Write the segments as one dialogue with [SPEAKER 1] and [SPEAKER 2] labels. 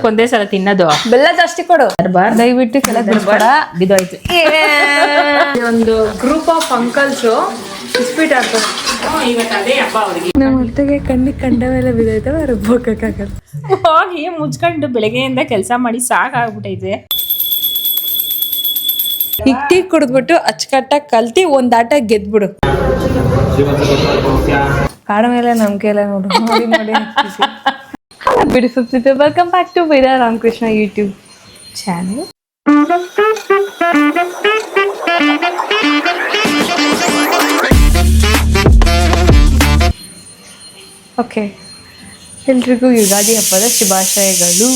[SPEAKER 1] ಒಂದೇ ಸಲ ತಿನ್ನೋದು.
[SPEAKER 2] ಬೆಲ್ಲ ಜಾಸ್ತಿ ಕೊಡು ದಯವಿಟ್ಟು ಕೆಳಗೆ ಬಿಡ್ಬೇಡ.
[SPEAKER 1] ಬಿದ್ದೋಯ್ತು.
[SPEAKER 2] ಒಂದು ಗ್ರೂಪ್ ಆಫ್ ಅಂಕಲ್ಸ್ ಇಸ್ಪೀಟ್ ಆಗ್ತದೆ.
[SPEAKER 1] ಇವತ್ತು ಅದೇ ಹಬ್ಬ ಅವ್ರಿಗೆ.
[SPEAKER 2] ನಮ್ಮ ಅತ್ತೆಗೆ ಕಣ್ಣಿಗೆ ಕಂಡ ಮೇಲೆ ಬಿದ್ದೈತವ ರುಬ್ಬೋಕ್ಕಾಗಲ್ಲ.
[SPEAKER 1] ಹೋಗಿ ಮುಚ್ಕೊಂಡು ಬೆಳಗ್ಗೆಯಿಂದ ಕೆಲಸ ಮಾಡಿ ಸಾಕಾಗ್ಬಿಟ್ಟೈತೆ.
[SPEAKER 2] ಈಗ ಟೀ ಕುಡಿದ್ಬಿಟ್ಟು ಅಚ್ಚುಕಟ್ಟಾಗಿ ಕಲ್ತಿ ಒಂದ್ ಆಟ ಗೆದ್ಬಿಡು. ಕಾಡ ಮೇಲೆ ನಂಬಿಕೆ ಎಲ್ಲ ನೋಡು. ನೋಡಿ ನೋಡಿ beautiful people, welcome back to Veda Ramakrishna YouTube channel. Okay, ಎಲ್ರಿಗೂ ಯುಗಾದಿ ಹಬ್ಬದ ಶುಭಾಶಯಗಳು.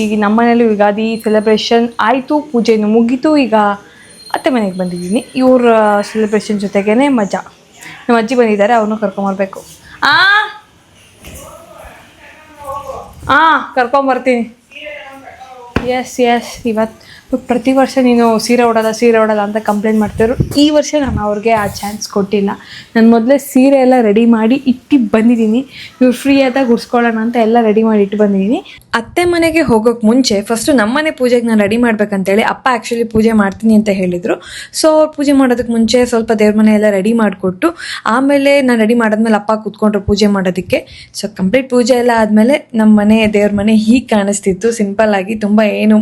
[SPEAKER 2] ಈಗ ನಮ್ಮನೇಲಿ ಯುಗಾದಿ ಸೆಲೆಬ್ರೇಷನ್ ಆಯಿತು, ಪೂಜೆನೂ ಮುಗೀತು. ಈಗ ಅತ್ತೆ ಮನೆಗೆ ಬಂದಿದ್ದೀನಿ. ಇವ್ರ ಸೆಲೆಬ್ರೇಷನ್ ಜೊತೆಗೇ ಮಜಾ. ನಮ್ಮ ಅಜ್ಜಿ ಬಂದಿದ್ದಾರೆ, ಅವ್ರನ್ನೂ ಕರ್ಕೊಂಬರ್ಬೇಕು. ಕರ್ಕೊಂಬರ್ತೀನಿ. ಎಸ್ ಇವತ್ತು ಪ್ರತಿ ವರ್ಷ ನೀನು ಸೀರೆ ಉಡೋಲ್ಲ ಅಂತ ಕಂಪ್ಲೇಂಟ್ ಮಾಡ್ತಿದ್ರು. ಈ ವರ್ಷ ನಾನು ಅವ್ರಿಗೆ ಆ ಚಾನ್ಸ್ ಕೊಟ್ಟಿಲ್ಲ. ನಾನು ಮೊದಲೇ ಸೀರೆ ಎಲ್ಲ ರೆಡಿ ಮಾಡಿ ಇಟ್ಟು ಬಂದಿದ್ದೀನಿ. ಇವ್ರು ಫ್ರೀ ಆದಾಗ ಉಡ್ಸ್ಕೊಳ್ಳೋಣ ಅಂತ ಎಲ್ಲ ರೆಡಿ ಮಾಡಿ ಇಟ್ಟು ಬಂದಿದ್ದೀನಿ. ಅತ್ತೆ ಮನೆಗೆ ಹೋಗೋಕ್ಕೆ ಮುಂಚೆ ಫಸ್ಟು ನಮ್ಮನೆ ಪೂಜೆಗೆ ನಾನು ರೆಡಿ ಮಾಡ್ಬೇಕಂತೇಳಿ ಅಪ್ಪ ಆ್ಯಕ್ಚುಲಿ ಪೂಜೆ ಮಾಡ್ತೀನಿ ಅಂತ ಹೇಳಿದರು. ಸೊ ಅವ್ರು ಪೂಜೆ ಮಾಡೋದಕ್ಕೆ ಮುಂಚೆ ಸ್ವಲ್ಪ ದೇವ್ರ ಮನೆ ಎಲ್ಲ ರೆಡಿ ಮಾಡಿಕೊಟ್ಟು ಆಮೇಲೆ ನಾನು ರೆಡಿ ಮಾಡಾದ್ಮೇಲೆ ಅಪ್ಪ ಕೂತ್ಕೊಂಡ್ರು ಪೂಜೆ ಮಾಡೋದಕ್ಕೆ. ಸೊ ಕಂಪ್ಲೀಟ್ ಪೂಜೆ ಎಲ್ಲ ಆದಮೇಲೆ ನಮ್ಮ ಮನೆ ದೇವ್ರ ಮನೆ ಹೀಗೆ ಕಾಣಿಸ್ತಿತ್ತು, ಸಿಂಪಲ್ ಆಗಿ. ತುಂಬ ಏನು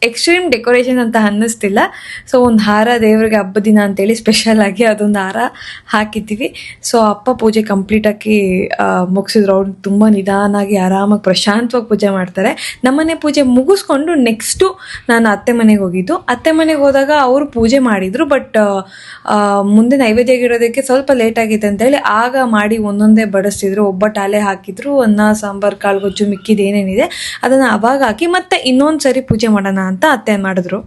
[SPEAKER 2] ಎಕ್ಸ್ಟ್ರೀಮ್ ಡೆಕೋರೇಷನ್ ಅಂತ ಅನ್ನಿಸ್ತಿಲ್ಲ. ಸೊ ಒಂದು ಹಾರ ದೇವ್ರಿಗೆ ಹಬ್ಬದ ದಿನ ಅಂತೇಳಿ ಸ್ಪೆಷಲಾಗಿ ಅದೊಂದು ಹಾರ ಹಾಕಿದ್ದೀವಿ. ಸೊ ಅಪ್ಪ ಪೂಜೆ ಕಂಪ್ಲೀಟಾಗಿ ಮುಗಿಸಿದ್ರು. ಅವ್ರು ತುಂಬ ನಿಧಾನಾಗಿ ಆರಾಮಾಗಿ ಪ್ರಶಾಂತವಾಗಿ ಪೂಜೆ ಮಾಡ್ತಾರೆ. ನಮ್ಮನೆ ಪೂಜೆ ಮುಗಿಸ್ಕೊಂಡು ನೆಕ್ಸ್ಟು ನಾನು ಅತ್ತೆ ಮನೆಗೆ ಹೋಗಿದ್ದು. ಅತ್ತೆ ಮನೆಗೆ ಹೋದಾಗ ಅವರು ಪೂಜೆ ಮಾಡಿದರು, ಬಟ್ ಮುಂದೆ ನೈವೇದ್ಯ ಇಡೋದಕ್ಕೆ ಸ್ವಲ್ಪ ಲೇಟ್ ಆಗಿತ್ತು ಅಂತೇಳಿ ಆಗ ಮಾಡಿ ಒಂದೊಂದೇ ಬಡಿಸ್ತಿದ್ರು. ಒಬ್ಬಟ್ಟು ಹಾಲೆ ಹಾಕಿದ್ರು, ಅನ್ನ ಸಾಂಬಾರು ಕಾಳು ಗೊಜ್ಜು ಮಿಕ್ಕಿದ್ದು ಏನೇನಿದೆ ಅದನ್ನು ಅವಾಗ ಹಾಕಿ ಮತ್ತೆ ಇನ್ನೊಂದು ಸರಿ ಪೂಜೆ ಮಾಡೋಣ ಅಂತ ಅತ್ತೆ ಮಾಡಿದ್ರು.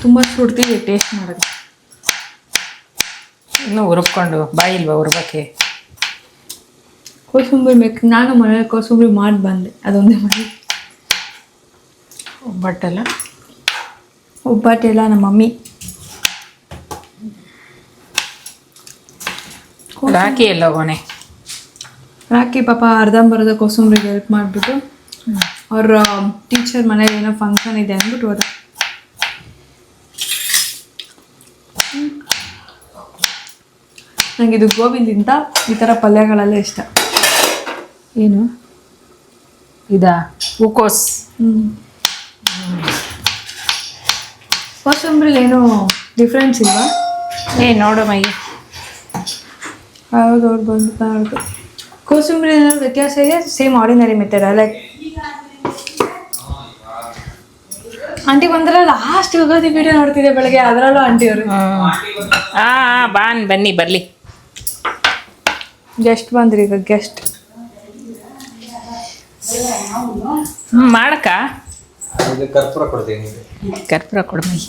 [SPEAKER 2] ತುಂಬ ಸುಡ್ತೀವಿ ಟೇಸ್ಟ್ ಮಾಡೋದು.
[SPEAKER 1] ಇನ್ನು ಉರುಬ್ಕೊಂಡು ಬಾಯಿಲ್ವಾ ಉರ್ಬಕ್ಕೆ?
[SPEAKER 2] ಕೋಸಂಬರಿ ಬೇಕು. ನಾನು ಮನೇಲಿ ಕೋಸಂಬರಿ ಮಾಡಿ ಬಂದೆ, ಅದೊಂದೇ ಮಾಡಿ. ಒಬ್ಬಟ್ಟೆಲ್ಲ ನಮ್ಮ ಮಮ್ಮಿ.
[SPEAKER 1] ರಾಖಿ ಎಲ್ಲ ಹೋಗೋಣೆ.
[SPEAKER 2] ರಾಖಿ ಪಾಪ ಅರ್ಧಂಬರ್ಧ ಕೋಸಂಬರಿಗೆ ಹೆಲ್ಪ್ ಮಾಡಿಬಿಟ್ಟು ಅವ್ರ ಟೀಚರ್ ಮನೇಲಿ ಏನೋ ಫಂಕ್ಷನ್ ಇದೆ ಅಂದ್ಬಿಟ್ಟು ಹೋದ. ನನಗಿದು ಗೋಬಿಂದಿಂದ ಈ ಥರ ಪಲ್ಯಗಳೆಲ್ಲ ಇಷ್ಟ.
[SPEAKER 1] ಏನು ಇದಾ? ಹೂಕೋಸ್.
[SPEAKER 2] ಕೋಸಂಬರಿಲಿ ಏನೋ ಡಿಫ್ರೆನ್ಸ್ ಇಲ್ವಾ?
[SPEAKER 1] ನೋಡು ಮೈ.
[SPEAKER 2] ಹೌದು, ಅವ್ರು ಬಂದು ಕೋಸಂಬರಿ ಏನಾದ್ರು ವ್ಯತ್ಯಾಸ ಇದೆ? Same ordinary method. Like aunty ಬಂದ್ರೆ ಲಾಸ್ಟ್ ಯುಗಾದಿ ವಿಡಿಯೋ ನೋಡ್ತಿದ್ದೆ ಬೆಳಗ್ಗೆ, ಅದರಲ್ಲೂ ಆಂಟಿ ಅವರು.
[SPEAKER 1] ಬನ್ನಿ ಬರ್ಲಿ.
[SPEAKER 2] ಗೆಸ್ಟ್ ಬಂದ್ರಿ. ಈಗ ಗೆಸ್ಟ್
[SPEAKER 1] ಮಾಡಕ್ಕ
[SPEAKER 3] ಕರ್ಪೂರ ಕೊಡ್ತೀನಿ.
[SPEAKER 1] ಕರ್ಪೂರ ಕೊಡ್ಮೈ.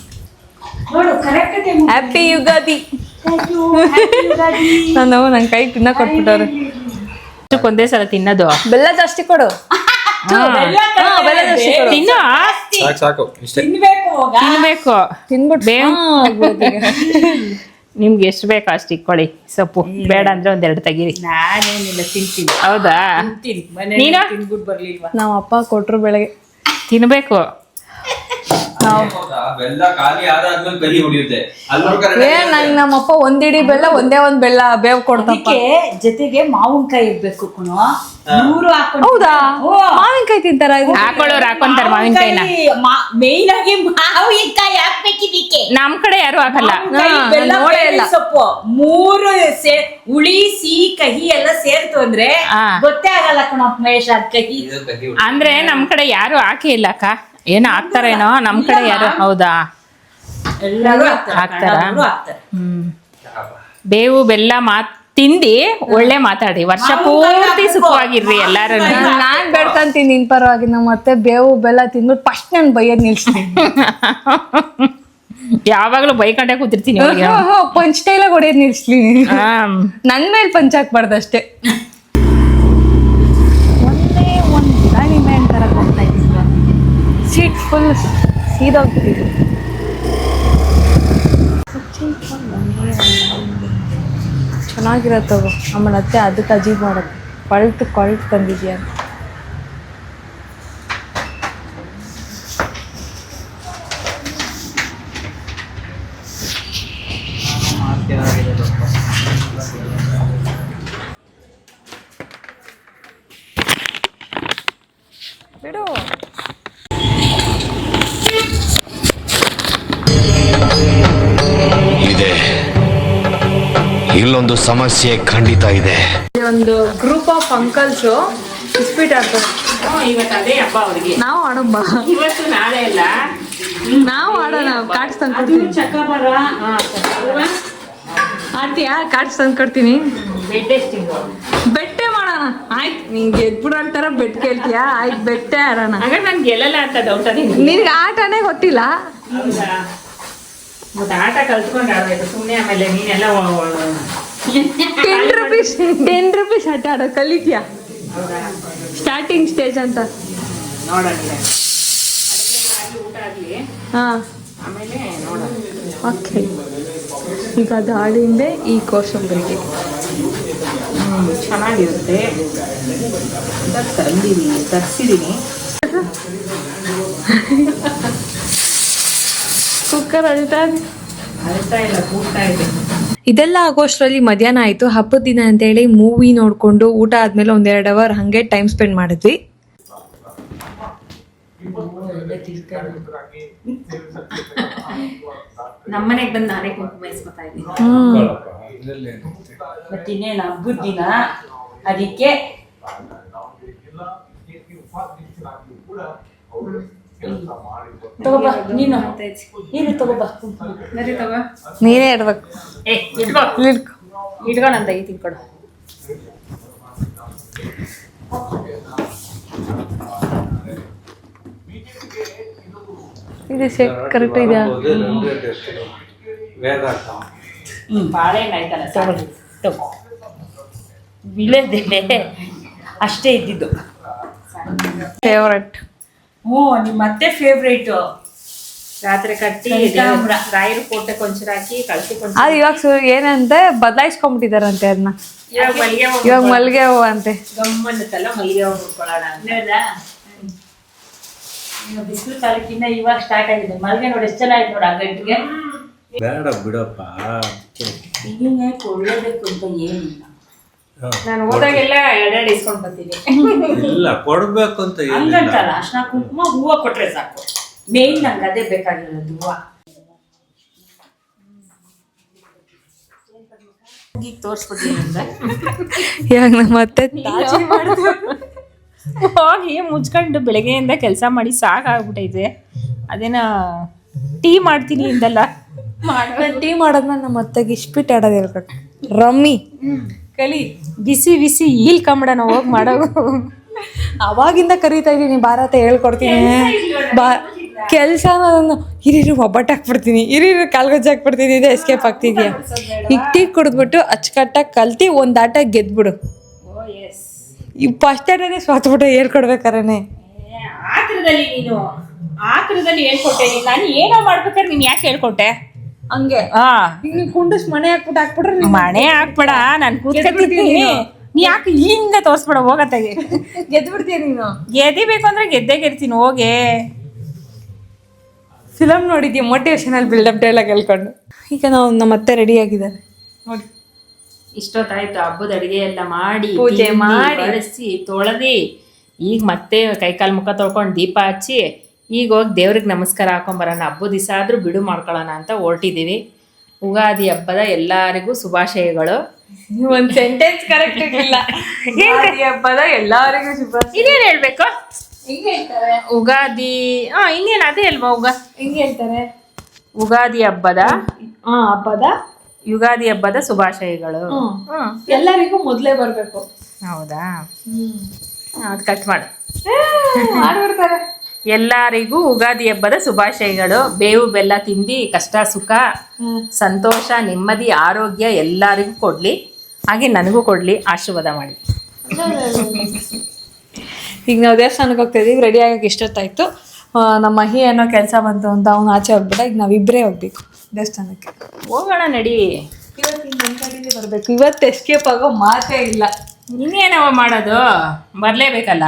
[SPEAKER 2] ಹ್ಯಾಪಿ ಯುಗಾದಿ. ನನ್ನ ಕೈ ತಿನ್ನ ಕೊಟ್ಬಿಟ್ಟವ್ರು.
[SPEAKER 1] ಒಂದೇ ಸಲ ತಿನ್ನೋದು.
[SPEAKER 2] ಬೆಲ್ಲ ಜಾಸ್ತಿ ಕೊಡು. ಬೆಲ್ಲ ಜಾಸ್ತಿ ಕೊಡು.
[SPEAKER 1] ತಿನ್ನು.
[SPEAKER 3] ಸಾಕು ಇಷ್ಟೇ.
[SPEAKER 1] ತಿನ್ಬೇಕು.
[SPEAKER 2] ತಿನ್ಬಿಟ್ಟು
[SPEAKER 1] ನಿಮ್ಗೆ ಎಷ್ಟು ಬೇಕು ಅಷ್ಟು ಇಕ್ಕೊಳ್ಳಿ. ಸೊಪ್ಪು ಬೇಡ ಅಂದ್ರೆ ಒಂದೆರಡು ತೆಗೀರಿ.
[SPEAKER 4] ನಾನೇನಿಲ್ಲ ತಿಂತೀನಿ.
[SPEAKER 1] ಹೌದಾ? ನೀನು
[SPEAKER 4] ತಿನ್ಬಿಟ್ಟು ಬರ್ಲಿಲ್ವಾ?
[SPEAKER 2] ನಮ್ಮ ಅಪ್ಪ ಕೊಟ್ರು ಬೆಳಗ್ಗೆ.
[SPEAKER 1] ತಿನ್ಬೇಕು.
[SPEAKER 3] ಬೆಲ್ಲ ಖಾಲಿ ಆದ್ಮೇಲೆ ಕರಿ ಹೊಡಿಯುತ್ತೆ.
[SPEAKER 2] ನಂಗೆ ನಮ್ಮಪ್ಪ ಒಂದಿಡಿ ಬೆಲ್ಲ ಒಂದೇ ಒಂದ್ ಬೆಲ್ಲ ಬೇವ್ ಕೊಡ್ತಪ್ಪ.
[SPEAKER 4] ಜೊತೆಗೆ ಮಾವಿನಕಾಯಿ ಇರ್ಬೇಕು ಕಣೋ.
[SPEAKER 2] ಹೌದಾ? ಮಾವಿನಕಾಯಿ ತಿಂತಾರ?
[SPEAKER 1] ಹಾಕೊಳ್ಳೋರು ಹಾಕೊಂತಾರ ಮಾವಿನಕಾಯಿನ.
[SPEAKER 4] ಮೇನ್ ಆಗಿ ಮಾವಿನಕಾಯಿ ಹಾಕ್ಬೇಕಿದಕ್ಕೆ.
[SPEAKER 1] ನಮ್ ಕಡೆ ಯಾರು ಹಾಕಲ್ಲ.
[SPEAKER 4] ಸೊಪ್ಪು ಮೂರು ಹುಳಿ ಸಿಹಿ ಕಹಿ ಎಲ್ಲ ಸೇರ್ತು ಅಂದ್ರೆ ಗೊತ್ತೇ ಆಗಲ್ಲ ಕಣೋ ಮಹೇಶ್. ಕಹಿ
[SPEAKER 1] ಅಂದ್ರೆ ನಮ್ ಕಡೆ ಯಾರು ಹಾಕಿ ಇಲ್ಲ ಅಕ್ಕ. ಏನೋ ಹಾಕ್ತಾರೇನೋ ನಮ್ ಕಡೆ ಯಾರು. ಹೌದಾ? ಹಾಕ್ತಾರ. ಬೇವು ಬೆಲ್ಲ ತಿಂದಿ ಒಳ್ಳೆ ಮಾತಾಡಿ. ವರ್ಷ ಪೂರ್ತಿ ಸುಖವಾಗಿರ್ರಿ ಎಲ್ಲಾರು.
[SPEAKER 2] ನಾನ್ ಬೇಡ್ಕಂತೀನಿ ನಿನ್ ಪರವಾಗಿ. ನಮ್ಮ ಮತ್ತೆ ಬೇವು ಬೆಲ್ಲ ತಿಂದ್ಬಿಟ್ಟು ಫಸ್ಟ್ ನನ್ ಬೈಯದ್ ನಿಲ್ಸ್ತೀನಿ.
[SPEAKER 1] ಯಾವಾಗ್ಲೂ ಬೈಕಂಡೆ ಕೂತಿರ್ತೀನಿ.
[SPEAKER 2] ಪಂಚ್ ಟೈಲಾಗ ಹೊಡೆಯೋದ್ ನಿಲ್ಸ್ತೀನಿ. ನನ್ ಮೇಲೆ ಪಂಚ್ ಹಾಕ್ಬಾರ್ದಷ್ಟೇ. ಒಂದೇ ಒಂದ್ ಡಿಮ್ಯಾಂಡ್ ತರ ಕೊಡ್ತಾ ಇದ್ದೀನಿ. ಸೀಟ್ ಫುಲ್ ಸೀದೋಗ್ತಿದೆ. ಚೆನ್ನಾಗಿರತ್ತವ. ಆಮೇಲೆ ಅತ್ತೆ ಅದಕ್ಕೆ ಅಜೀಬ್ ಮಾಡೋದು ಕೊಳ್ತು ತಂದಿದ್ಯಾ ಅಂತ. ಬಿಡು.
[SPEAKER 5] ಇದೆ, ಇಲ್ಲೊಂದು ಸಮಸ್ಯೆ ಖಂಡಿತ ಇದೆ.
[SPEAKER 2] ಒಂದು ಗ್ರೂಪ್ ಆಫ್ ಅಂಕಲ್ಸು ಇಸ್ಪೀಟ್ ಆಡ್ತಾರೆ.
[SPEAKER 1] ಇವತ್ತು ಅದೇ ಹಬ್ಬ ಅವ್ರಿಗೆ.
[SPEAKER 2] ನಾವು ಆಡೋಣ.
[SPEAKER 1] ಇವತ್ತು ನಾಳೆ ಎಲ್ಲ
[SPEAKER 2] ನಾವು ಆಡೋಣ. ಕಾರ್ಡ್ಸ್ ತಂದ್ಕೊಡ್ತೀನಿ.
[SPEAKER 1] ಚಕ್ಕಬರ
[SPEAKER 2] ಆಡ್ತೀಯಾ? ಕಾರ್ಡ್ಸ್ ತಂದ್ಕೊಡ್ತೀನಿ.
[SPEAKER 1] ಬೆಡ್ ಎಷ್ಟಿಂಗು
[SPEAKER 2] ಬೆಟ್ಟೆ ಮಾಡೋಣ. ಆಯ್ತು, ನಿಂಗೆ ಗೆದ್ಬಿಡೋ ಅಂತಾರ ಬೆಟ್ ಕೇಳ್ತೀಯಾ? ಆಯ್ತು, ಬೆಟ್ಟೆ ಆಡೋಣ.
[SPEAKER 1] ಹಾಗಾದ್ರೆ ನಾನು ಗೆಲ್ಲಲ್ಲ ಅಂತ ಡೌಟ್ ಅದೇ.
[SPEAKER 2] ನಿನ್ಗೆ ಆಟನೇ ಗೊತ್ತಿಲ್ಲ.
[SPEAKER 1] ಮತ್ತೆ ಆಟ ಕಲ್ತ್ಕೊಂಡು ಆಡ್ಬೇಕು ಸುಮ್ಮನೆ. ಆಮೇಲೆ ನೀನೆಲ್ಲ
[SPEAKER 2] ₹10 ಆಟ ಆಡೋ ಕಲಿತೀಯಾ? ಸ್ಟಾರ್ಟಿಂಗ್ ಸ್ಟೇಜ್ ಅಂತ
[SPEAKER 1] ನೋಡೋಣ. ಊಟ ಆಗಲಿ,
[SPEAKER 2] ಹಾಂ,
[SPEAKER 1] ಆಮೇಲೆ ನೋಡೋಣ.
[SPEAKER 2] ಓಕೆ. ಈಗ ದಾಳಿಂಬೆ ಈ ಕೋಸಂಬರಿಗೆ
[SPEAKER 1] ಚೆನ್ನಾಗಿರುತ್ತೆ. ತರಿಸಿದ್ದೀನಿ.
[SPEAKER 2] ಕುಕ್ಕರ್ ಅಳ್ತಾ
[SPEAKER 1] ಇಲ್ಲ, ಕೂಗ್ತಾ ಇದೆ.
[SPEAKER 2] ಇದೆಲ್ಲ ಆಗೋಷ್ಟರಲ್ಲಿ ಮಧ್ಯಾಹ್ನ ಆಯಿತು. ಹಬ್ಬದ ದಿನ ಅಂತೇಳಿ ಮೂವಿ ನೋಡಿಕೊಂಡು ಊಟ ಆದಮೇಲೆ 1-2 ಅವರ್ ಹಾಗೆ ಟೈಮ್ ಸ್ಪೆಂಡ್ ಮಾಡಿದ್ವಿ.
[SPEAKER 1] ನಮ್ಮನೆಗೆ ಬಂದು ನಾನೇ ಕುಂಕುಮ ಇಸ್ಕೊತಾ ಇದ್ದೀನಿ. ಮತ್ತೆ ಇನ್ನೇನು ಹಬ್ಬದ ದಿನ ಅದಕ್ಕೆ ತಗೋಬಾ ನೀನು. ತಗೋಬಾ,
[SPEAKER 2] ನೀನೇ ಇಡ್ಬೇಕು.
[SPEAKER 1] ಇಟ್ಕೊ ನಾನು ತೆಗಿತೀನಿ ಕೊಡು.
[SPEAKER 2] ಇದು ಕರೆಕ್ಟ್ ಇದೆಯಾ?
[SPEAKER 1] ಬಾಳೆಹಣ್ಣು ಆಯ್ತಲ್ಲ, ತಗೊಳ್ಳಿ. ತಗೋ, ವಿಳೆದೆಲೆ ಅಷ್ಟೇ ಇದ್ದಿದ್ದು.
[SPEAKER 2] ಫೇವ್ರೆಟ್.
[SPEAKER 1] ಹ್ಞೂ, ನಿಮ್ಮ ಮತ್ತೆ ಫೇವ್ರೇಟು. ರಾತ್ರಿ ಕಟ್ಟಿ ರಾಯರ ಕೋಟೆ ಕೊಂಚರ ಹಾಕಿ ಕಳಸಿ ಕೊಂಚ.
[SPEAKER 2] ಅದು ಇವಾಗ ಏನಂತೆ ಬದಲಾಯಿಸ್ಕೊಂಡ್ಬಿಟ್ಟಿದಾರಂತೆ ಅದನ್ನ. ಇವಾಗ ಮಲ್ಲಿಗೆ ಹೂವು ಅಂತೆ.
[SPEAKER 1] ಗಮ್ಮನ್ನುತ್ತಲ್ಲ ಮಲ್ಲಿಗೆ ಹೂವು ಮುಡ್ಕೊಳ್ಳೋಣ ಅಂತ. ಬಿಸಿಲು ಕಾಲಕ್ಕಿಂತ ಇವಾಗ ಸ್ಟಾರ್ಟ್ ಆಗಿದೆ. ಮಲ್ಲಿಗೆ ನೋಡಿ ಎಷ್ಟು ಚೆನ್ನಾಗಿ ನೋಡಿ. ಆ ಗಂಟಿಗೆ
[SPEAKER 3] ಬೇಡ ಬಿಡಪ್ಪ,
[SPEAKER 1] ಹಿಂಗೆ ಕೊಳ್ಳೇಬೇಕು ಅಂತ ಏನಿಲ್ಲ. ನಾನು ಹೋದಾಗೆಲ್ಲ ಎರಡೆರಡು ಇಸ್ಕೊಂಡು ಬರ್ತೀನಿ.
[SPEAKER 3] ಇಲ್ಲ ಕೊಡ್ಬೇಕು ಅಂತ
[SPEAKER 1] ಹಂಗಂತಲ್ಲ, ಅರ್ಶಿನ ಕುಂಕುಮ ಹೂವು ಕೊಟ್ರೆ ಸಾಕು. ಮೇನ್ ನಂಗೆ ಅದೇ ಬೇಕಾಗಿರೋದು, ಹೂವು. ಈಗ ತೋರಿಸ್ಬಿಡ್ತೀನಿ ಅಂದ್ರೆ
[SPEAKER 2] ಇವಾಗ ನಮ್ಮ ಅತ್ತೆ
[SPEAKER 1] ಹೋಗಿ ಮುಚ್ಕೊಂಡು ಬೆಳಗ್ಗೆಯಿಂದ ಕೆಲಸ ಮಾಡಿ ಸಾಕಾಗ್ಬಿಟ್ಟೈತೆ. ಅದೇನ ಟೀ ಮಾಡ್ತೀನಿ ಇಂದಲ್ಲ.
[SPEAKER 2] ಟೀ ಮಾಡೋದ್ಮೇಲೆ ನಮ್ಮ ಅತ್ತೆಗೆ ಇಸ್ಪೀಟ್ ಆಡೋದು ಹೇಳ್ಕೊಟ್ಟು ರಮ್ಮಿ ಕಲಿ.
[SPEAKER 1] ಬಿಸಿ ಬಿಸಿ ಈಲ್ ಕಂಬಡನ ಹೋಗಿ ಮಾಡೋ.
[SPEAKER 2] ಅವಾಗಿಂದ ಕರೀತಾ ಇದ್ದೀನಿ, ಭಾರತ ಹೇಳ್ಕೊಡ್ತೀನಿ. ಕೆಲಸ ಹಿರಿಯರು ಒಬ್ಬಟ್ಟು ಹಾಕ್ಬಿಡ್ತೀನಿ, ಹಿರಿಯರು ಕಾಲ್ಗಜ್ಜೆ ಹಾಕ್ಬಿಡ್ತೀನಿ. ಇದು ಎಸ್ಕೇಪ್ ಆಗ್ತಿದ್ಯಾ? ಈಗ ಟೀ ಕುಡಿದ್ಬಿಟ್ಟು ಅಚ್ಚುಕಟ್ಟಾಗಿ ಕಲ್ತಿ ಒಂದು ಆಟ ಗೆದ್ಬಿಡು. ಈ ಫಸ್ಟ್ ಆಟನೇ ಸೋತ್ಬಿಟ್ಟು ಹೇಳ್ಕೊಡ್ಬೇಕಾರೆ.
[SPEAKER 1] ಆತರದಲ್ಲಿ ನೀನು ಆತರದಲ್ಲಿ ಹೇಳ್ಕೊಟ್ಟೆ. ನಾನು ಏನೋ ಮಾಡ್ಬೇಕಾದ್ರೆ ನೀನ್ ಯಾಕೆ ಹೇಳ್ಕೊಟ್ಟೆ
[SPEAKER 2] ಹಂಗೆ? ನೀನು ಕುಂಡಿಸ್ ಮನೆ ಹಾಕ್ಬಿಟ್ರೆ
[SPEAKER 1] ಮನೆ ಹಾಕ್ಬೇಡ, ನಾನು ಕೂತ್ಕೊತಿದ್ದೀನಿ. ನೀ ಯಾಕೆ ಇಲ್ಲಿಂದ ತೋರಿಸ್ಬೇಡ, ಹೋಗತ್ತಾಗೆ
[SPEAKER 2] ಗೆದ್ಬಿಡ್ತೀಯ ನೀನು.
[SPEAKER 1] ಗೆದಿಬೇಕು ಅಂದ್ರೆ ಗೆದ್ದೇ ಗೆಲ್ತೀನಿ, ಹೋಗೆ.
[SPEAKER 2] ಫಿಲಮ್ ನೋಡಿದ್ಯಾ? ಮೋಟಿವೇಶನಲ್ ಬಿಲ್ಡಪ್ ಡೈಲಾಗ್ ಹೇಳ್ಕೊಂಡು. ಈಗ ನಾವು ನಮ್ಮ ಅತ್ತೆ ರೆಡಿ ಆಗಿದ್ದಾರೆ ನೋಡಿ.
[SPEAKER 1] ಇಷ್ಟೊತ್ತಾಯ್ತು ಹಬ್ಬದ ಅಡುಗೆ ಎಲ್ಲ ಮಾಡಿ
[SPEAKER 2] ಪೂಜೆ ಮಾಡಿ
[SPEAKER 1] ಬಳಸಿ ತೊಳೆದಿ, ಈಗ ಮತ್ತೆ ಕೈಕಾಲು ಮುಖ ತೊಳ್ಕೊಂಡು ದೀಪ ಹಚ್ಚಿ ಈಗ ಹೋಗಿ ದೇವ್ರಿಗೆ ನಮಸ್ಕಾರ ಹಾಕೊಂಬರೋಣ. ಹಬ್ಬದ ದಿವಸ ಆದರೂ ಬಿಡು ಮಾಡ್ಕೊಳ್ಳೋಣ ಅಂತ ಹೊರಟಿದ್ದೀವಿ. ಉಗಾದಿ ಹಬ್ಬದ ಎಲ್ಲರಿಗೂ ಶುಭಾಶಯಗಳು.
[SPEAKER 2] ಒಂದು ಸೆಂಟೆನ್ಸ್ ಕರೆಕ್ಟ್ ಇಲ್ಲ. ಉಗಾದಿ ಹಬ್ಬದ ಎಲ್ಲರಿಗೂ ಶುಭಾಶಯ.
[SPEAKER 1] ಇನ್ನೇನು ಹೇಳ್ಬೇಕು?
[SPEAKER 2] ಹಿಂಗೆ ಹೇಳ್ತಾರೆ
[SPEAKER 1] ಉಗಾದಿ. ಇನ್ನೇನು ಅದೇ ಅಲ್ವಾ
[SPEAKER 2] ಹಿಂಗೆ ಹೇಳ್ತಾರೆ.
[SPEAKER 1] ಉಗಾದಿ ಹಬ್ಬದ
[SPEAKER 2] ಹಬ್ಬದ
[SPEAKER 1] ಯುಗಾದಿ ಹಬ್ಬದ ಶುಭಾಶಯಗಳು.
[SPEAKER 2] ಎಲ್ಲರಿಗೂ ಮೊದಲೇ ಬರಬೇಕು.
[SPEAKER 1] ಹೌದಾ? ಅದು ಕಟ್ ಮಾಡು.
[SPEAKER 2] ಮಾಡ್ಬಿಡ್ತಾರೆ.
[SPEAKER 1] ಎಲ್ಲರಿಗೂ ಉಗಾದಿ ಹಬ್ಬದ ಶುಭಾಶಯಗಳು. ಬೇವು ಬೆಲ್ಲ ತಿಂದು ಕಷ್ಟ ಸುಖ ಸಂತೋಷ ನೆಮ್ಮದಿ ಆರೋಗ್ಯ ಎಲ್ಲರಿಗೂ ಕೊಡ್ಲಿ, ಹಾಗೆ ನನಗೂ ಕೊಡ್ಲಿ. ಆಶೀರ್ವಾದ ಮಾಡಿ.
[SPEAKER 2] ಈಗ ನಾವು ದೇವಸ್ಥಾನಕ್ಕೆ ಹೋಗ್ತಾ ಇದೀವಿ. ರೆಡಿ ಆಗಕ್ಕೆ ಎಷ್ಟೊತ್ತಾಯ್ತು. ನಮ್ಮ ಮಹಿ ಏನೋ ಕೆಲಸ ಬಂತು ಅಂತ ಅವ್ನು ಆಚೆ ಹೋಗ್ಬಿಟ್ಟ. ಈಗ ನಾವಿಬ್ಬರೇ ಹೋಗ್ಬೇಕು ದೇವಸ್ಥಾನಕ್ಕೆ.
[SPEAKER 1] ಹೋಗೋಣ ನಡಿ.
[SPEAKER 2] ಬರಬೇಕು ಇವತ್ತು ಎಸ್ಕೇಪ್ ಆಗೋ ಮಾತೇ ಇಲ್ಲ.
[SPEAKER 1] ಇನ್ನೇನವ ಮಾಡೋದು, ಬರಲೇಬೇಕಲ್ಲ.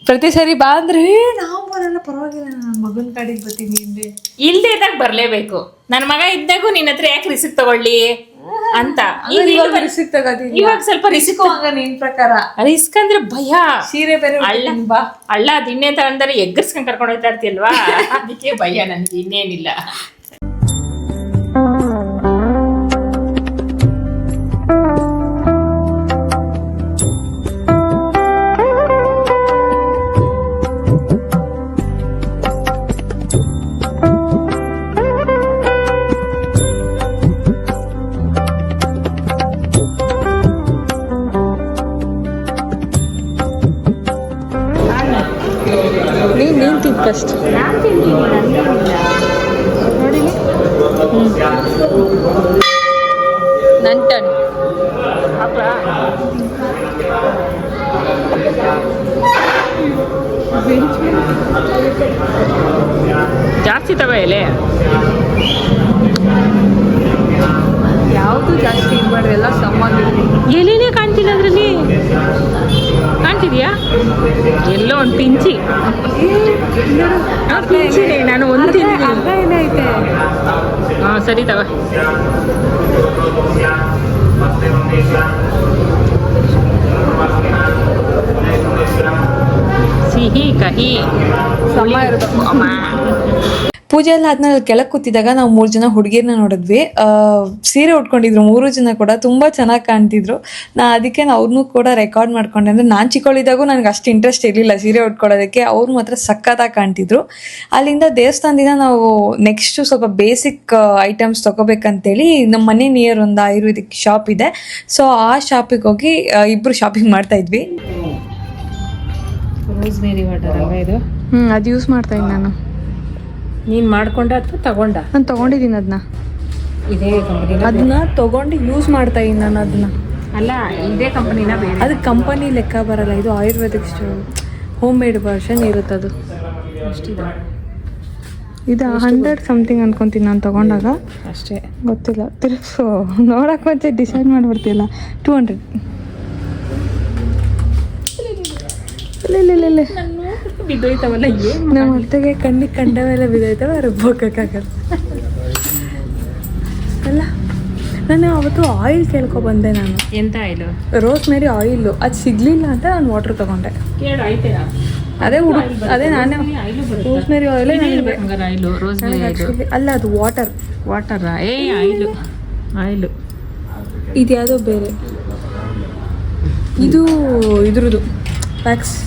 [SPEAKER 2] ಪ್ರತಿ ಸರಿ ಬಾ ಅಂದ್ರೆ ನಾವು ಬರಲ್ಲ, ಪರವಾಗಿಲ್ಲ ನನ್ನ ಮಗನ ಕಡೆಗೆ ಬರ್ತೀನಿ ಹಿಂದೆ.
[SPEAKER 1] ಇಲ್ದೇ ಇದ್ದಾಗ ಬರಲೇಬೇಕು. ನನ್ನ ಮಗ ಇದ್ದಾಗೂ ನಿನ್ನ ಹತ್ರ ಯಾಕೆ ರಿಸಿಕ್ ತಗೊಳ್ಳಿ ಅಂತ.
[SPEAKER 2] ರಿಸಿಕ್ ತಗೋತೀನಿ
[SPEAKER 1] ಇವಾಗ ಸ್ವಲ್ಪ ರಿಸಿಕ್.
[SPEAKER 2] ನಿನ್ ಪ್ರಕಾರ
[SPEAKER 1] ರಿಸ್ಕ್ ಅಂದ್ರೆ ಭಯ.
[SPEAKER 2] ಸೀರೆ ಬೇರೆ
[SPEAKER 1] ಹಳ್ಳ ದಿಣ್ಣೆ ತಗೊಂಡ್ರೆ ಎಗ್ಗರ್ಸ್ಕೊಂಡ್ ಕರ್ಕೊಂಡು ಹೋಗ್ತಾ ಇರ್ತೀಯಲ್ವಾ, ಅದಕ್ಕೆ ಭಯ ನನ್ಗೆ, ಇನ್ನೇನಿಲ್ಲ.
[SPEAKER 2] ನೀನ್ ತಿನ್ಕಷ್ಟು ನೋಡಿ. ನನ್ ಟನ್
[SPEAKER 1] ಜಾಸ್ತಿ ತಗೋ ಎಲೆ.
[SPEAKER 2] ಯಾವುದು ಜಾಸ್ತಿ ಇರ್ಬಾರ್ದು, ಎಲ್ಲ ಸಮಾಗಿರ್ಲಿ.
[SPEAKER 1] ಎಲೆನೇ ಕಾಣ್ತಿಲ್ಲ ಅದ್ರಲ್ಲಿ. ಕಾಣ್ತಿದ್ಯಾ? ಎಲ್ಲೋ ಒಂದು ಪಿಂಚಿ. ಪಿಂಚಿನೇ, ನಾನು ಒಂದು ತಿಂತೀನಿ.
[SPEAKER 2] ಅರ್ಧ ಎಲೆ ಐತೆ.
[SPEAKER 1] ಹಾಂ ಸರಿ ತಗೋ. ಸಿಹಿ ಕಹಿ
[SPEAKER 2] ಸಮ ಇರ್ಬೇಕು.
[SPEAKER 1] ಅಮ್ಮ.
[SPEAKER 2] ಪೂಜೆ ಎಲ್ಲ ಆದ್ಮೇಲೆ ಕೆಳಗೆ ಕೂತಿದ್ದಾಗ ನಾವು 3 ಜನ ಹುಡುಗಿರ್ನ ನೋಡಿದ್ವಿ. ಸೀರೆ ಉಟ್ಕೊಂಡಿದ್ರು 3 ಜನ ಕೂಡ, ತುಂಬ ಚೆನ್ನಾಗಿ ಕಾಣ್ತಿದ್ರು. ಅದಕ್ಕೆ ಅವ್ರನ್ನೂ ಕೂಡ ರೆಕಾರ್ಡ್ ಮಾಡ್ಕೊಂಡೆ. ಅಂದರೆ ನಾನು ಚಿಕ್ಕವಳಿದ್ದಾಗೂ ನನಗೆ ಅಷ್ಟು ಇಂಟ್ರೆಸ್ಟ್ ಇರಲಿಲ್ಲ ಸೀರೆ ಉಟ್ಕೊಳ್ಳೋದಕ್ಕೆ. ಅವ್ರು ಮಾತ್ರ ಸಖತ್ತಾಗಿ ಕಾಣ್ತಿದ್ರು. ಅಲ್ಲಿಂದ ದೇವಸ್ಥಾನದಿಂದ ನಾವು ನೆಕ್ಸ್ಟು ಸ್ವಲ್ಪ ಬೇಸಿಕ್ ಐಟಮ್ಸ್ ತೊಗೋಬೇಕಂತೇಳಿ ನಮ್ಮ ಮನೆ ನಿಯರ್ ಒಂದು ಆಯುರ್ವೇದಿಕ್ ಶಾಪ್ ಇದೆ. ಸೊ ಆ ಶಾಪಿಗೆ ಹೋಗಿ ಇಬ್ಬರು ಶಾಪಿಂಗ್ ಮಾಡ್ತಾ ಇದ್ವಿ.
[SPEAKER 1] ರೋಸ್ಮೇರಿ ವಾಟರ್ ಅಲ್ವಾ ಇದು?
[SPEAKER 2] ಅದು ಯೂಸ್ ಮಾಡ್ತಾ ಇದ್ದೀನಿ ನಾನು.
[SPEAKER 1] ನೀನು ಮಾಡ್ಕೊಂಡ ಅಥವಾ ತಗೊಂಡ?
[SPEAKER 2] ನಾನು ತೊಗೊಂಡಿದ್ದೀನಿ ಅದನ್ನ.
[SPEAKER 1] ಇದೇ ಕಂಪನಿ?
[SPEAKER 2] ಅದನ್ನ ತೊಗೊಂಡು ಯೂಸ್ ಮಾಡ್ತಾ ಇದ್ದೀನಿ ನಾನು ಅದನ್ನ.
[SPEAKER 1] ಅಲ್ಲ, ಇದೇ ಕಂಪನಿನ ಬೇರೆ?
[SPEAKER 2] ಅದು ಕಂಪನಿ ಲೆಕ್ಕ ಬರಲ್ಲ, ಇದು ಆಯುರ್ವೇದಿಕ್ ಹೋಮ್ ಮೇಡ್ ವರ್ಷನ್ ಇರುತ್ತೆ. ಅದು
[SPEAKER 1] ಅಷ್ಟಿದೆ.
[SPEAKER 2] ಇದು 100 ಸಮಥಿಂಗ್ ಅನ್ಕೊಂತೀನಿ ನಾನು ತೊಗೊಂಡಾಗ.
[SPEAKER 1] ಅಷ್ಟೇ,
[SPEAKER 2] ಗೊತ್ತಿಲ್ಲ. ತಿರುಗಿಸು, ನೋಡೋಕೆ ಮುಂಚೆ ಡಿಸೈಡ್ ಮಾಡಿಬಿಡ್ತಿಲ್ಲ. 200. ಇಲ್ಲ
[SPEAKER 1] ಬಿದ್ದೋಯ್ತವಲ್ಲ, ಏನು
[SPEAKER 2] ನಮ್ಮ ಅತ್ತೆಗೆ ಕಣ್ಣಿಗೆ ಕಂಡ ಮೇಲೆ ಬಿದ್ದೋಯ್ತವೆ, ರುಬ್ಬೋಕ್ಕಾಗಲ್ಲ. ಅಲ್ಲ, ನಾನು ಅವತ್ತು ಆಯಿಲ್ ಕೇಳ್ಕೊಬಂದೆ. ನಾನು
[SPEAKER 1] ಎಂತ ಆಯಿಲು?
[SPEAKER 2] Rosemary oil. ಅದು ಸಿಗಲಿಲ್ಲ ಅಂತ ನಾನು ವಾಟ್ರ್ ತೊಗೊಂಡೆ.
[SPEAKER 1] ಕೇಳು, ಆಯ್ತಾ?
[SPEAKER 2] ಅದೇ ನಾನೇ ರೋಸ್ಮೇರಿ ಆಯಿಲ್.
[SPEAKER 1] ಹಂಗಾರೆ ಆಯಿಲು, ರೋಸ್ಮೇರಿ ಆಯಿಲು
[SPEAKER 2] ಅಲ್ಲ, ಅದು
[SPEAKER 1] ವಾಟರಾ? ಆಯಿಲು
[SPEAKER 2] ಇದು ಯಾವುದೋ ಬೇರೆ. ಇದು ಇದ್ರದ್ದು ಫ್ಲ್ಯಾಕ್ಸ್.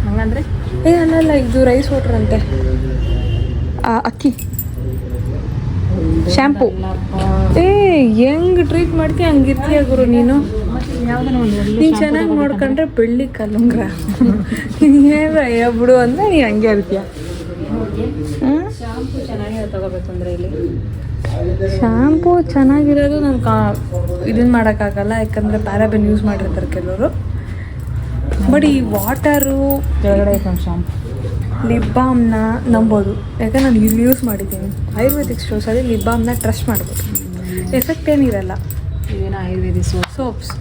[SPEAKER 1] ಹಂಗಂದ್ರೆ
[SPEAKER 2] ಅಲ್ಲ, ಇದು ರೈಸ್ ವಾಟರ್ ಅಂತೆ. ಅಕ್ಕಿ ಶ್ಯಾಂಪು. ಹೆಂಗ್ ಟ್ರೀಟ್ ಮಾಡ್ತೀಯ ಹಂಗಿರ್ತೀಯ ಗುರು ನೀನು. ನೀನು ಚೆನ್ನಾಗಿ ನೋಡ್ಕೊಂಡ್ರೆ ಬೆಳ್ಳಿ ಕಲ್ಲುಂಗ್ರ ಏನು ಬಿಡು ಅಂದರೆ ನೀನು ಹಂಗೆ ಇರ್ತೀಯ.
[SPEAKER 1] ಶಾಂಪು ಚೆನ್ನಾಗಿರೋ ತಗೋಬೇಕು ಅಂದರೆ ಇಲ್ಲಿ
[SPEAKER 2] ಶ್ಯಾಂಪು ಚೆನ್ನಾಗಿರೋದು ನಾನು ಇದನ್ನು ಮಾಡೋಕ್ಕಾಗಲ್ಲ, ಯಾಕಂದರೆ ಪ್ಯಾರಾಬೆನ್ ಯೂಸ್ ಮಾಡಿರ್ತಾರೆ ಕೆಲವರು. ಬಟ್ ಈ ವಾಟರು
[SPEAKER 1] ಕೆಳಗಡೆ ಐತೆ ಒಂದು ಶಾಂಪು.
[SPEAKER 2] ಲಿಪ್ ಬಾಮ್ನ ನಂಬೋದು, ಯಾಕಂದ್ರೆ ನಾನು ಇಲ್ಲಿ ಯೂಸ್ ಮಾಡಿದ್ದೀನಿ. ಆಯುರ್ವೇದಿಕ್ ಸ್ಟೋರ್ಸಲ್ಲಿ ಲಿಪ್ ಬಾಮ್ನ ಟ್ರಸ್ಟ್ ಮಾಡ್ಬೋದು, ಎಫೆಕ್ಟ್ ಏನಿರಲ್ಲ.
[SPEAKER 1] ಇದೇನೋ ಆಯುರ್ವೇದಿಕ್
[SPEAKER 2] ಸೋಪ್ಸ್.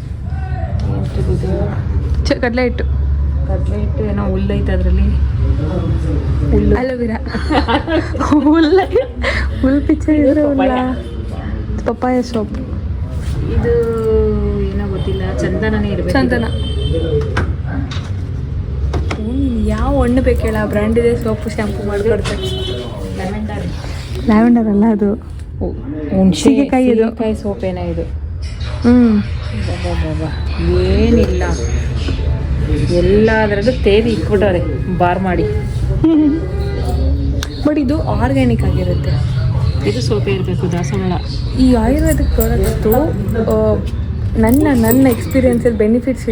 [SPEAKER 1] ಕಡಲೆ ಹಿಟ್ಟು ಏನೋ ಹುಲ್ಲೈತೆ ಅದರಲ್ಲಿ.
[SPEAKER 2] ಅಲೋವಿರಾ. ಹುಲ್ ಪಿಕ್ಚರ್ ಇದ್ರೆ ಪಪ್ಪಾಯ ಸೋಪ್.
[SPEAKER 1] ಇದು ಏನೋ ಗೊತ್ತಿಲ್ಲ, ಚಂದನನೇ ಇರಬೇಕು.
[SPEAKER 2] ಚಂದನ. ಯಾವ ಹಣ್ಣು ಬೇಕು ಹೇಳ, ಬ್ರ್ಯಾಂಡ್ ಇದೆ ಸೋಪು ಶ್ಯಾಂಪು ಮಾಡಿಕೊಡ್ತಾರೆ. ಲ್ಯಾವೆಂಡರ್ ಅಲ್ಲ, ಅದು ಸೀಗೆಕಾಯಿ. ಇದು
[SPEAKER 1] ಕಾಯಿ ಸೋಪ್ ಏನೋ ಇದು.
[SPEAKER 2] ಬಾಬಾ
[SPEAKER 1] ಏನಿಲ್ಲ, ಎಲ್ಲದರದ್ದು ತೇದಿ ಇಟ್ಬಿಟ್ಟವ್ರೆ ಬಾರ್ ಮಾಡಿ.
[SPEAKER 2] ಬಟ್ ಇದು ಆರ್ಗ್ಯಾನಿಕ್ ಆಗಿರುತ್ತೆ.
[SPEAKER 1] ಇದು ಸೋಪೇ ಇರಬೇಕು, ದಾಸವಾಳ.
[SPEAKER 2] ಈ ಆಯುರ್ವೇದಿಕ್ ಪ್ರಾಡಕ್ಟು ನನ್ನ ಎಕ್ಸ್ಪೀರಿಯನ್ಸಲ್ಲಿ ಬೆನಿಫಿಟ್ಸ್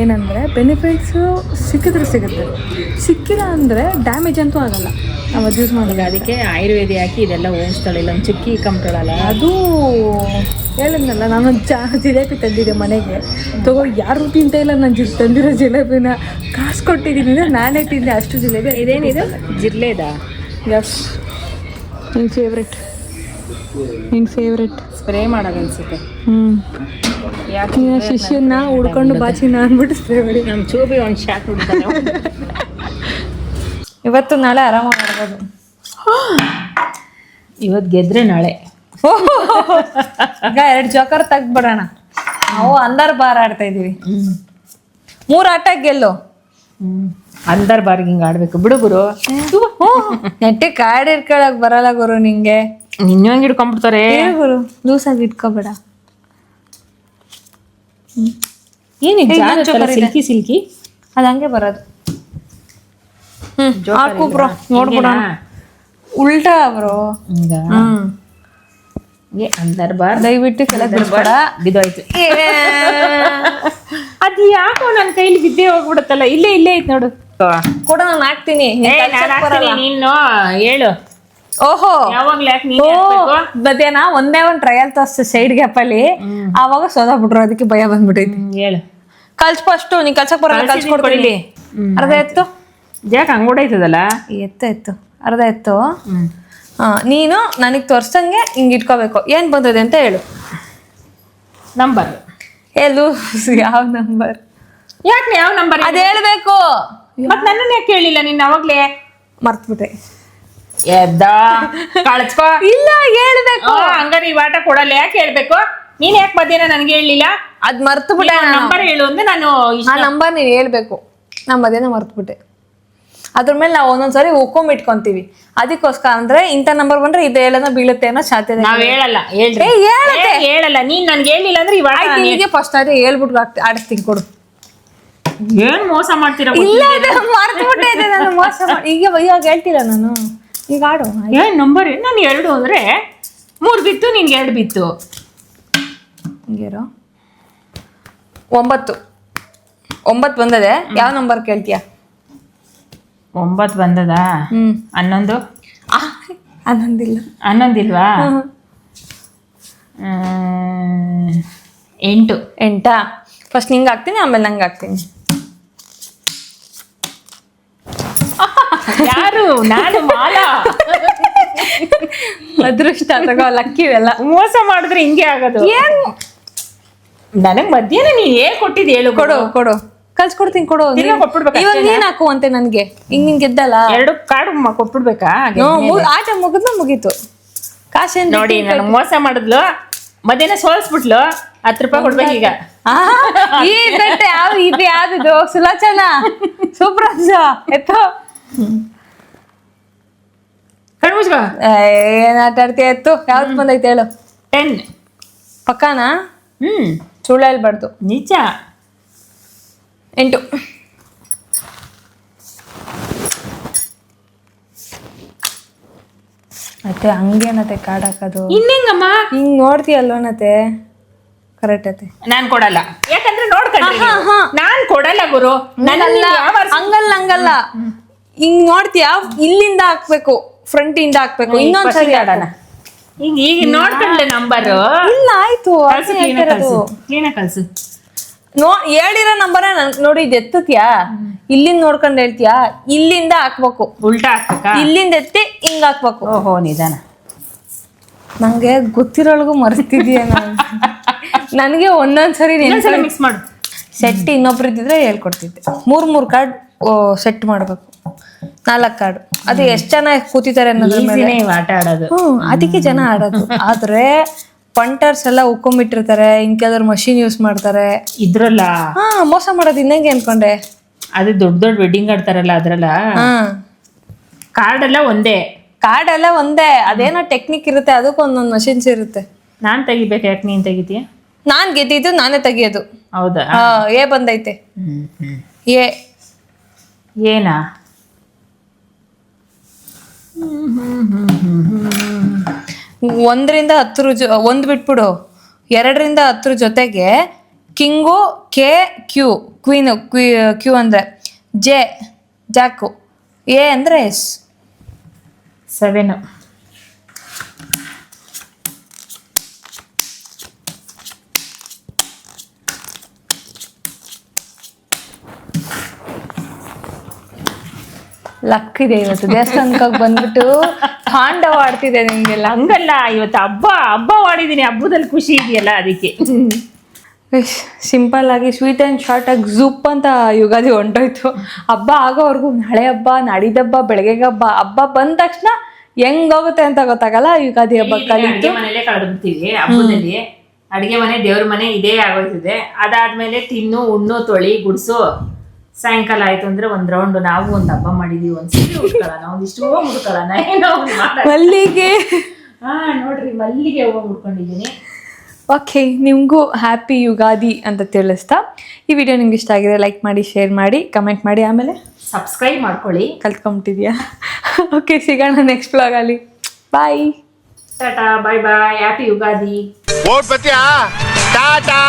[SPEAKER 2] ಏನಂದರೆ, ಬೆನಿಫಿಟ್ಸು ಸಿಕ್ಕಿದ್ರೆ ಸಿಗುತ್ತೆ, ಸಿಕ್ಕಿಲ್ಲ ಅಂದರೆ ಡ್ಯಾಮೇಜ್ ಅಂತೂ ಆಗಲ್ಲ ನಾವು ಅದು ಯೂಸ್ ಮಾಡೋದು.
[SPEAKER 1] ಅದಕ್ಕೆ ಆಯುರ್ವೇದಿ ಹಾಕಿ ಇದೆಲ್ಲ ಓಡಿಸ್ತಾಳೆ. ಇಲ್ಲ ಒಂದು ಚಿಕ್ಕಿ ಕಂಪ್ರಳಲ್ಲ,
[SPEAKER 2] ಅದು ಹೇಳಿದ್ನಲ್ಲ ನಾನೊಂದು ಜಿಲೇಬಿ ತಂದಿದ್ದೆ ಮನೆಗೆ ತಗೋ ಯಾರು ತಿಂತ ಇಲ್ಲ ನಾನು ತಂದಿರೋ ಜಿಲೇಬಿನ ಕಾಸು ಕೊಟ್ಟಿದ್ದೀನಿ ನಾನೇ ತಿಂದೆ ಅಷ್ಟು ಜಿಲೇಬಿ.
[SPEAKER 1] ಇದೇನಿದು ಜಿರ್ಲೆದಾ?
[SPEAKER 2] ಎಸ್, ನಿನ್ನ ಫೇವ್ರೆಟ್
[SPEAKER 1] ಸ್ಪ್ರೇ ಮಾಡೋದು ಅನ್ಸುತ್ತೆ.
[SPEAKER 2] ಯಾಕೆ ಶಿಷ್ಯನ್ನ ಹುಡ್ಕೊಂಡು ಬಾಚಿನ ಅಂದ್ಬಿಟ್ಟು ಸ್ಪ್ರೇ ಮಾಡಿ.
[SPEAKER 1] ನಮ್ಮ ಚೂಬಿ ಒಂದು ಶಾಟ್ ಹುಡ್ತಾನೆ.
[SPEAKER 2] ಇವತ್ತು ನಾಳೆ ಆರಾಮಾಗಿ ಮಾಡ್ಬೋದು.
[SPEAKER 1] ಇವತ್ತು ಗೆದ್ರೆ ನಾಳೆ
[SPEAKER 2] ಈಗ 2 ಜೋಕರ್ ತೆಗ್ದ್ಬಿಡೋಣ. ನಾವು ಅಂದರ್ ಬಾರ್ ಆಡ್ತಾ ಇದೀವಿ. 3 ಆಟ ಗೆಲ್ಲು.
[SPEAKER 1] ಅಂದರ್ ಬಾರ್ಗೆ ಹಿಂಗೆ ಆಡ್ಬೇಕು ಬಿಡು ಗುರು.
[SPEAKER 2] ನೆಟ್ಟೆ ಕಾಡ್ ಇಟ್ಕೊಳಕ್ ಬರಲ್ಲ ಗುರು ನಿಂಗೆ.
[SPEAKER 1] ನಿನ್ನ ಹಂಗೆ ಹಿಡ್ಕೊಂಡ್ಬಿಡ್ತಾರೆ
[SPEAKER 2] ಗುರು, ಲೂಸಾಗಿ ಇಟ್ಕೋಬೇಡ.
[SPEAKER 1] ಏನಿದೆ ಸಿಲ್ಕಿ ಸಿಲ್ಕಿ
[SPEAKER 2] ಅದು ಹಂಗೆ ಬರೋದು. ಹಾಕು ಬ್ರೋ, ನೋಡ್ಬಿಡೋಣ. ಉಲ್ಟಾ ಬ್ರೋ.
[SPEAKER 1] ಅಂದರ್ ಬಾರ್
[SPEAKER 2] ದಯವಿಟ್ಟು ಕೆಳಗೆ ಬಿಡ್ಬೇಡ.
[SPEAKER 1] ಬಿದ್ದೋಯ್ತು. ಅದು ಯಾಕೋ ನನ್ನ ಕೈಲಿ ಬಿದ್ದೇ ಹೋಗ್ಬಿಡುತ್ತಲ್ಲ. ಇಲ್ಲೇ ಐತ್ ನೋಡು.
[SPEAKER 2] ಕೂಡ ನಾನು ಹಾಕ್ತೀನಿ.
[SPEAKER 1] ನೀನು ಹೇಳು.
[SPEAKER 2] ಓಹೋ,
[SPEAKER 1] ಯಾವಾಗ್ಲೂ ಯಾಕೆ ನೀನು
[SPEAKER 2] ಮಧ್ಯಾಹ್ನ ಒಂದೇ ಒಂದು ಟ್ರಯಲ್ ತೋರಿಸ್ತು ಸೈಡ್ ಗ್ಯಾಪ್ ಅಲ್ಲಿ. ಆವಾಗ ಸೋದಾಗ್ಬಿಟ್ರು, ಅದಕ್ಕೆ ಭಯ ಬಂದ್ಬಿಟ್ಟೈತಿ.
[SPEAKER 1] ಹೇಳು.
[SPEAKER 2] ಕಲ್ಸ್ ಫಸ್ಟ್. ನೀ ಕಲ್ಸಕ್ ಬರಲ್ಲ, ಕಲ್ಸ್ಕೊಡ್ತೀನಿ. ಅರ್ಧ ಎತ್ತು.
[SPEAKER 1] ಯಾಕೆ ಹಂಗೋಡೈತದಲ್ಲ?
[SPEAKER 2] ಎತ್ತು ಅರ್ಧ ಎತ್ತು. ನೀನು ನನಗೆ ತೋರ್ಸಂಗೆ ಹಿಂಗೆ ಇಟ್ಕೋಬೇಕು. ಏನು ಬಂದಿದೆ ಅಂತ ಹೇಳು.
[SPEAKER 1] ನಂಬರ್
[SPEAKER 2] ಹೇಳು. ಯಾವ ನಂಬರ್?
[SPEAKER 1] ಯಾಕೆ ಯಾವ ನಂಬರ್?
[SPEAKER 2] ಅದು ಹೇಳ್ಬೇಕು.
[SPEAKER 1] ಮತ್ ನನ್ನನ್ನು ಯಾಕೆ ಹೇಳಿಲ್ಲ ನೀನು ಅವಾಗ್ಲೇ?
[SPEAKER 2] ಮರ್ತ್ಬಿಟ್ಟೆ.
[SPEAKER 1] ಎದ್ದ ಕಳ್ಸ್ಕೊ.
[SPEAKER 2] ಇಲ್ಲ, ಹೇಳ್ಬೇಕು.
[SPEAKER 1] ಹಂಗಾರೆ ಈ ಆಟ ಕೊಡಲ್ಲ. ಯಾಕೆ ಹೇಳ್ಬೇಕು? ನೀನ್ ಯಾಕೆ ಮಧ್ಯಾಹ್ನ ನನ್ಗೆ ಹೇಳಿಲ್ಲ?
[SPEAKER 2] ಅದ್ ಮರ್ತ್ಬಿಟ್ಟೆ.
[SPEAKER 1] ನಂಬರ್ ಹೇಳು ಅಂದ್ರೆ ನಾನು
[SPEAKER 2] ಆ ನಂಬರ್ ನೀನು ಹೇಳ್ಬೇಕು. ನಾ ಮಧ್ಯಾಹ್ನ ಮರ್ತ್ಬಿಟ್ಟೆ. ಅದ್ರ ಮೇಲೆ ನಾವು ಒಂದೊಂದ್ಸರಿ ಇಟ್ಕೊಂತೀವಿ. ಅದಕ್ಕೋಸ್ಕರ ಅಂದ್ರೆ ಇಂಥ ನಂಬರ್ ಬಂದ್ರೆ ಇದು ಹೇಳೋಣ ಬೀಳುತ್ತೆ ಅನ್ನೋ ಸಾಧ್ಯತೆ.
[SPEAKER 1] ನಾವ್ ಹೇಳಲ್ಲ. ಹೇಳಲ್ಲ. ನೀನ್ ನನ್ಗೆ ಹೇಳಿಲ್ಲ ಅಂದ್ರೆ
[SPEAKER 2] ಇವಾಗ ಫಸ್ಟ್ ಅದೇ ಹೇಳ್ಬಿಟ್ಟು ಆಡಿಸ್ತೀನಿ ಕೊಡು.
[SPEAKER 1] ಏನ್ ಮೋಸ ಮಾಡ್ತೀರಾ?
[SPEAKER 2] ಇಲ್ಲ, ಮರ್ತ್ಬಿಟ್ಟೆ ಇದೆ ನಾನು. ಮೋಸ ಇವಾಗ ಹೇಳ್ತಿಲ್ಲ ನಾನು. ಈಗ ಆಡು.
[SPEAKER 1] ಏನ್ ನಂಬರ್? ನಾನು 2 ಅಂದ್ರೆ 3 ಬಿತ್ತು, ನಿನ್ಗೆ 2 ಬಿತ್ತು.
[SPEAKER 2] ಹಿಂಗೇರು. 9 ಬಂದದೆ. ಯಾವ ನಂಬರ್ ಕೇಳ್ತೀಯ?
[SPEAKER 1] 9 ಬಂದದಾ? 11.
[SPEAKER 2] 11
[SPEAKER 1] 11 8.
[SPEAKER 2] ಫಸ್ಟ್ ನಿಂಗೆ ಹಾಕ್ತೀನಿ, ಆಮೇಲೆ ನಂಗೆ ಹಾಕ್ತೀನಿ.
[SPEAKER 1] ಯಾರು? ನಾನು ಮಾಲಾ.
[SPEAKER 2] ಅದೃಷ್ಟ ತಗೋ, ಲಕ್ಕಿವೆಲ್ಲ.
[SPEAKER 1] ಮೋಸ ಮಾಡಿದ್ರೆ ಹಿಂಗೆ ಆಗೋದು. ನನಗ್ ಮಧ್ಯಾಹ್ನ ನೀನ್ ಏನ್ ಕೊಟ್ಟಿದ್ ಹೇಳು.
[SPEAKER 2] ಕೊಡು ಕಳ್ಸ್ಕೊಡ್ತೀನಿ. ಕೊಡು. ಇವಾಗ ನೀನ್ ಹಾಕುವಂತೆ ನನ್ಗೆ. ಹಿಂಗ್ ನಿನ್ ಗೆದ್ದಲ್ಲ
[SPEAKER 1] 2 ಕಾರ್ಡ್ ಕೊಟ್ಬಿಡ್ಬೇಕಾ?
[SPEAKER 2] ಆಟ ಮುಗೀತು. ಕಾಸೇನ್
[SPEAKER 1] ನೋಡಿ, ನನ್ ಮೋಸ ಮಾಡಿದ್ಲು. ಮಧ್ಯಾಹ್ನ ಸೋಲ್ಸ್ಬಿಟ್ಲು. 10 ರೂಪಾಯಿ ಕೊಡ್ಬೇಕು ಈಗ.
[SPEAKER 2] ಈ ಬೆಟ್ಟ ಯಾವ್ದು? ಸುಲೋಚನಾ, ಸೂಪ್ರಾಜ ಎತ್ತೋ.
[SPEAKER 1] ಕಣ್ಮುಚ್ಕೋ.
[SPEAKER 2] ಏನ್ ಆಟ ಆಡ್ತೀಯ? ಎತ್ತು. ಯಾವ್ದು ಬಂದೈತೆ ಹೇಳು.
[SPEAKER 1] 10.
[SPEAKER 2] ಪಕ್ಕಾನಾ? ಸುಳ್ಳು ಹೇಳ್ಬಾರ್ದು.
[SPEAKER 1] ನಿಜ.
[SPEAKER 2] 8. ಮತ್ತೆ ಹಂಗೇನತೆ ಕಾರ್ಡ್ ಹಾಕೋದು?
[SPEAKER 1] ಇನ್ನೆಂಗಮ್ಮ
[SPEAKER 2] ಹಿಂಗ್ ನೋಡ್ತೀಯಲ್ವನತೆ? ಕರೆಕ್ಟ್ ಐತೆ.
[SPEAKER 1] ನಾನ್ ಕೊಡಲ್ಲ. ಯಾಕಂದ್ರೆ ನೋಡ್ಕೊಂಡ್ರಿ, ನಾನ್ ಕೊಡಲ್ಲ ಗುರು.
[SPEAKER 2] ಹಂಗಲ್ಲ. ಹಿಂಗ್ ನೋಡ್ತೀಯ, ಇಲ್ಲಿಂದ ಹಾಕ್ಬೇಕು, ಫ್ರಂಟ್ ಇಂದ ಹಾಕ್ಬೇಕು. ಇನ್ನೊಂದ್ಸರಿ ಆಡೋಣ.
[SPEAKER 1] ಈಗ ನೋಡ್ಕೊಂಡ್ಲೆ ನಂಬರ್.
[SPEAKER 2] ಇಲ್ಲ, ಆಯ್ತು.
[SPEAKER 1] ಕ್ಲೀನ ಕಳ್ಸು.
[SPEAKER 2] ಹೇಳಿರೋ ನಂಬರ್ ನೋಡಿ. ಇದು ಎತ್ತತ್ಯಾ? ಇಲ್ಲಿಂದ ನೋಡ್ಕೊಂಡು ಹೇಳ್ತೀಯಾ? ಇಲ್ಲಿಂದ ಹಾಕ್ಬೇಕು.
[SPEAKER 1] ಉಲ್ಟಾ ಹಾಕ್ಬೇಕಾ?
[SPEAKER 2] ಇಲ್ಲಿಂದ ಎತ್ತಿ ಹಿಂಗ್ ಹಾಕ್ಬೇಕು.
[SPEAKER 1] ಓಹೋ, ನಿಧಾನ.
[SPEAKER 2] ನಂಗೆ ಗೊತ್ತಿರೋಳ್ಗೂ ಮರ್ತಿದೀಯ. ನನಗೆ ಒಂದೊಂದ್ಸರಿ
[SPEAKER 1] ಮಿಕ್ಸ್ ಮಾಡು.
[SPEAKER 2] ಸೆಟ್ ಇನ್ನೊಬ್ರು ಇದ್ದಿದ್ರೆ ಹೇಳ್ಕೊಡ್ತಿದ್ದೆ. 3 ಕಾರ್ಡ್ ಸೆಟ್ ಮಾಡ್ಬೇಕು. 4 ಕಾರ್ಡ್. ಅದು ಎಷ್ಟ್ ಜನ ಕೂತಿದ್ದಾರೆ ಅನ್ನೋದ್ರ ಮೇಲೆ
[SPEAKER 1] ಆಟ ಆಡೋದು.
[SPEAKER 2] ಅದಕ್ಕೆ ಜನ ಆಡೋದು. ಆದ್ರೆ ಪಂಟರ್ಸ್ ಎಲ್ಲ ಉಕ್ಕೊಂಬಿಟ್ಟಿರ್ತಾರೆ. ಇಂಕೆಲ್ರು ಮಷಿನ್ ಯೂಸ್ ಮಾಡ್ತಾರೆ
[SPEAKER 1] ಇದ್ರಲ್ಲ.
[SPEAKER 2] ಮೋಸ ಮಾಡೋದು. ಇನ್ನಂಗೆ ಅನ್ಕೊಂಡೆ.
[SPEAKER 1] ಅದು ದೊಡ್ಡ ವೆಡ್ಡಿಂಗ್ ಆಡ್ತಾರಲ್ಲ ಅದ್ರಲ್ಲ. ಕಾರ್ಡ್ ಎಲ್ಲ ಒಂದೇ.
[SPEAKER 2] ಕಾರ್ಡ್ ಎಲ್ಲ ಒಂದೇ. ಅದೇನೋ ಟೆಕ್ನಿಕ್ ಇರುತ್ತೆ. ಅದಕ್ಕೆ ಒಂದೊಂದು ಮಷಿನ್ಸ್ ಇರುತ್ತೆ.
[SPEAKER 1] ನಾನ್ ತೆಗಿಬೇಕು. ಯಾಕೆ ನೀನ್ ತೆಗಿತೀಯ?
[SPEAKER 2] ನಾನ್ ಗೆದ್ದಿದ್ದು ನಾನೇ ತೆಗಿಯೋದು.
[SPEAKER 1] ಹೌದಾ?
[SPEAKER 2] ಏ ಬಂದೈತೆ.
[SPEAKER 1] ಏನಾ?
[SPEAKER 2] 1ರಿಂದ 10 1 ಬಿಟ್ಬಿಡು. 2ರಿಂದ 10 ಜೊತೆಗೆ king, K, Q queen, Q ಅಂದ್ರೆ ಜೆ ಜಾಕು, ಎ ಅಂದ್ರೆ ಎಸ್.
[SPEAKER 1] 7.
[SPEAKER 2] ಲಕ್ ಇದೆ ಇವತ್ತು ದೇವಸ್ಥಾನಕ್ಕೆ ಹೋಗಿ ಬಂದ್ಬಿಟ್ಟು ತಾಂಡವ ಆಡ್ತಿದೆ ನಿಮ್ಗೆಲ್ಲ.
[SPEAKER 1] ಹಂಗಲ್ಲ, ಇವತ್ತು ಹಬ್ಬ ಮಾಡಿದೀನಿ, ಹಬ್ಬದಲ್ಲಿ ಖುಷಿ ಇದೆಯಲ್ಲ ಅದಕ್ಕೆ.
[SPEAKER 2] ಸಿಂಪಲ್ ಆಗಿ ಸ್ವೀಟ್ ಆ್ಯಂಡ್ ಶಾರ್ಟ್ ಆಗಿ ಝೂಪ್ ಅಂತ ಯುಗಾದಿ ಹೊಂಟೋಯ್ತು. ಹಬ್ಬ ಆಗೋವರೆಗೂ ನಾಳೆ ಹಬ್ಬ, ನಾಡಿದ್ದಬ್ಬ, ಬೆಳಗ್ಗೆಗೆ ಹಬ್ಬ ಬಂದ ತಕ್ಷಣ ಹೆಂಗೋಗುತ್ತೆ ಅಂತ ಗೊತ್ತಾಗಲ್ಲ. ಯುಗಾದಿ ಹಬ್ಬ
[SPEAKER 1] ಅಡಿಗೆ ಮನೇಲೆ ಕಳೆದು ಬಿಡ್ತೀವಿ. ಹಬ್ಬದಲ್ಲಿ ಅಡಿಗೆ ಮನೆ, ದೇವ್ರ ಮನೆ ಇದೇ ಆಗೋಯ್ತಿದೆ. ಅದಾದ್ಮೇಲೆ ತಿನ್ನು, ಉಣ್ಣು, ತೊಳಿ, ಗುಡ್ಸು. ಸಾಯಂಕಾಲ ಆಯ್ತು ಅಂದ್ರೆ ಒಂದ್ ರೌಂಡ್ ನಾವು ಒಂದ್ ಹಬ್ಬ ಮಾಡಿದೀವಿ, ಒಂದ್ ಸೀರೆ ಉಟ್ಕೊಳ್ಳೋಣ, ಒಂದಿಷ್ಟು ಹೂವು ಮುಡ್ಕೊಳ್ಳೋಣ, ಏನೋ
[SPEAKER 2] ಮಲ್ಲಿಗೆ.
[SPEAKER 1] ನೋಡ್ರಿ ಮಲ್ಲಿಗೆ ಹೂವು ಮುಡ್ಕೊಂಡಿದ್ದೀನಿ.
[SPEAKER 2] ಓಕೆ, ನಿಮಗೂ ಹ್ಯಾಪಿ ಯುಗಾದಿ ಅಂತ ತಿಳಿಸ್ತಾ ಈ ವಿಡಿಯೋ ನಿಮ್ಗೆ ಇಷ್ಟ ಆಗಿದೆ ಲೈಕ್ ಮಾಡಿ, ಶೇರ್ ಮಾಡಿ, ಕಮೆಂಟ್ ಮಾಡಿ, ಆಮೇಲೆ
[SPEAKER 1] ಸಬ್ಸ್ಕ್ರೈಬ್ ಮಾಡ್ಕೊಳ್ಳಿ.
[SPEAKER 2] ಕಲ್ತ್ಕೊಂಬಿಟ್ಟಿದ್ಯಾ? ಓಕೆ, ಸಿಗೋಣ ನೆಕ್ಸ್ಟ್ ವ್ಲಾಗಲ್ಲಿ. ಬಾಯ್,
[SPEAKER 1] ಟಾಟಾ, ಬಾಯ್ ಬಾಯ್, ಹ್ಯಾಪಿ ಯುಗಾದಿ.
[SPEAKER 5] ಟಾಟಾ.